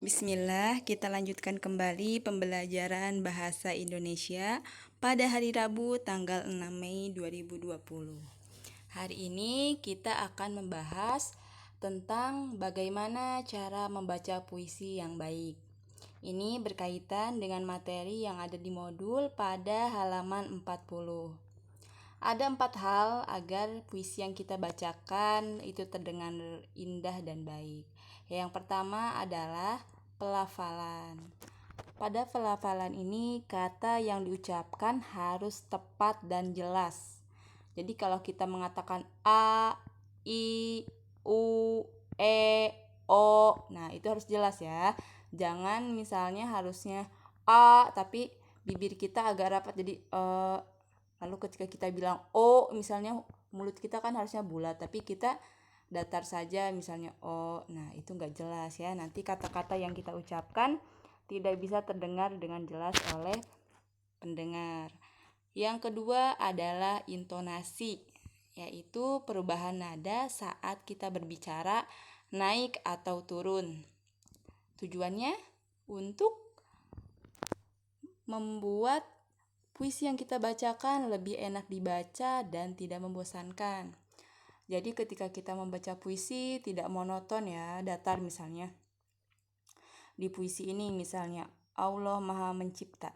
Bismillah, kita lanjutkan kembali pembelajaran bahasa Indonesia pada hari Rabu tanggal 6 Mei 2020. Hari ini kita akan membahas tentang bagaimana cara membaca puisi yang baik. Ini berkaitan dengan materi yang ada di modul pada halaman 40. Ada 4 hal agar puisi yang kita bacakan itu terdengar indah dan baik. Yang pertama adalah pelafalan. Pada pelafalan ini kata yang diucapkan harus tepat dan jelas. Jadi kalau kita mengatakan a, i, u, e, o, nah itu harus jelas ya. Jangan misalnya harusnya a tapi bibir kita agak rapat jadi lalu ketika kita bilang o, misalnya mulut kita kan harusnya bulat tapi kita datar saja misalnya o. Nah, itu enggak jelas ya. Nanti kata-kata yang kita ucapkan tidak bisa terdengar dengan jelas oleh pendengar. Yang kedua adalah intonasi, yaitu perubahan nada saat kita berbicara naik atau turun. Tujuannya untuk membuat puisi yang kita bacakan lebih enak dibaca dan tidak membosankan. Jadi ketika kita membaca puisi tidak monoton ya, datar misalnya. Di puisi ini misalnya Allah Maha Mencipta.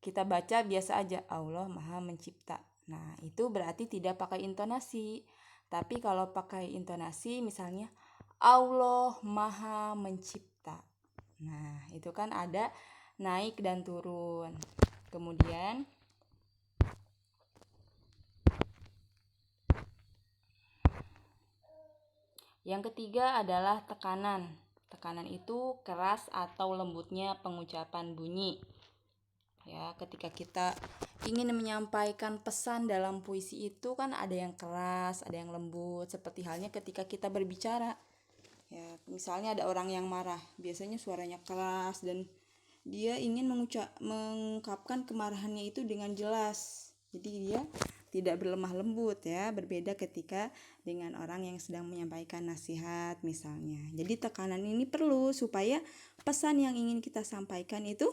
Kita baca biasa aja Allah Maha Mencipta. Nah, itu berarti tidak pakai intonasi. Tapi kalau pakai intonasi misalnya Allah Maha Mencipta. Nah, itu kan ada naik dan turun. Kemudian yang ketiga adalah tekanan. Tekanan itu keras atau lembutnya pengucapan bunyi. Ya, ketika kita ingin menyampaikan pesan dalam puisi itu kan ada yang keras, ada yang lembut, seperti halnya ketika kita berbicara. Ya, misalnya ada orang yang marah, biasanya suaranya keras dan dia ingin mengungkapkan kemarahannya itu dengan jelas. Jadi dia tidak berlemah lembut ya, berbeda ketika dengan orang yang sedang menyampaikan nasihat misalnya. Jadi tekanan ini perlu supaya pesan yang ingin kita sampaikan itu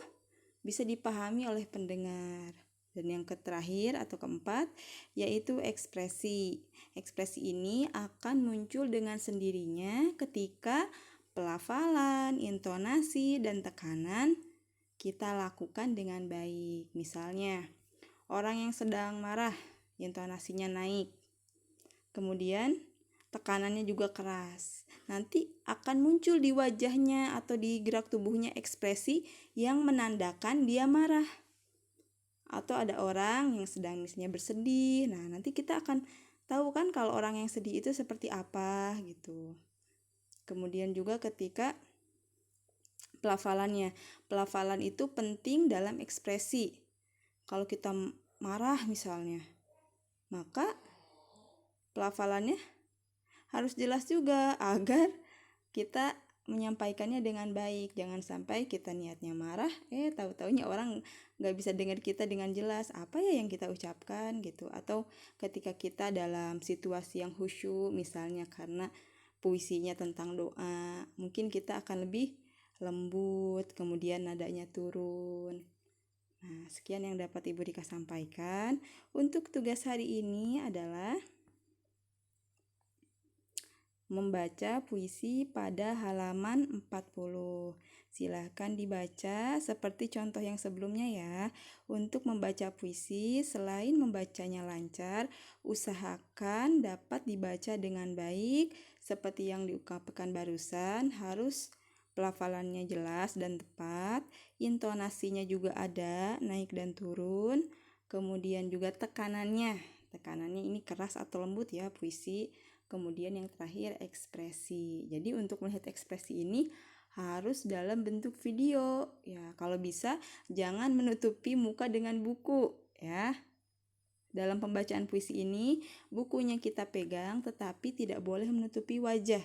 bisa dipahami oleh pendengar. Dan yang terakhir atau keempat yaitu ekspresi. Ekspresi ini akan muncul dengan sendirinya ketika pelafalan, intonasi, dan tekanan kita lakukan dengan baik. Misalnya, orang yang sedang marah, intonasinya naik. Kemudian, tekanannya juga keras. Nanti akan muncul di wajahnya atau di gerak tubuhnya ekspresi yang menandakan dia marah. Atau ada orang yang sedang misalnya bersedih. Nah, nanti kita akan tahu kan kalau orang yang sedih itu seperti apa gitu. Kemudian juga ketika pelafalannya. Pelafalan itu penting dalam ekspresi. Kalau kita marah misalnya, maka pelafalannya harus jelas juga agar kita menyampaikannya dengan baik. Jangan sampai kita niatnya marah, tahu-taunya orang nggak bisa dengar kita dengan jelas apa ya yang kita ucapkan gitu. Atau ketika kita dalam situasi yang khusyuk misalnya karena puisinya tentang doa, mungkin kita akan lebih lembut, kemudian nadanya turun. Nah, sekian yang dapat Ibu Rika sampaikan. Untuk tugas hari ini adalah membaca puisi pada halaman 40. Silahkan dibaca seperti contoh yang sebelumnya ya. Untuk membaca puisi, selain membacanya lancar, usahakan dapat dibaca dengan baik. Seperti yang diungkapkan barusan, harus pelafalannya jelas dan tepat. Intonasinya juga ada, naik dan turun. Kemudian juga tekanannya. Tekanannya ini keras atau lembut ya puisi. Kemudian yang terakhir ekspresi. Jadi untuk melihat ekspresi ini harus dalam bentuk video ya. Kalau bisa jangan menutupi muka dengan buku ya. Dalam pembacaan puisi ini bukunya kita pegang tetapi tidak boleh menutupi wajah.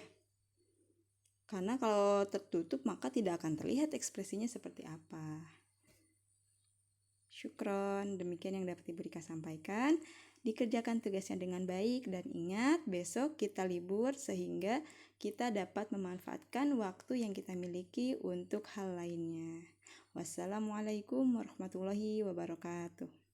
Karena kalau tertutup maka tidak akan terlihat ekspresinya seperti apa. Syukron, demikian yang dapat Ibu Rika sampaikan. dikerjakan tugasnya dengan baik, dan ingat besok kita libur sehingga kita dapat memanfaatkan waktu yang kita miliki untuk hal lainnya. Wassalamualaikum warahmatullahi wabarakatuh.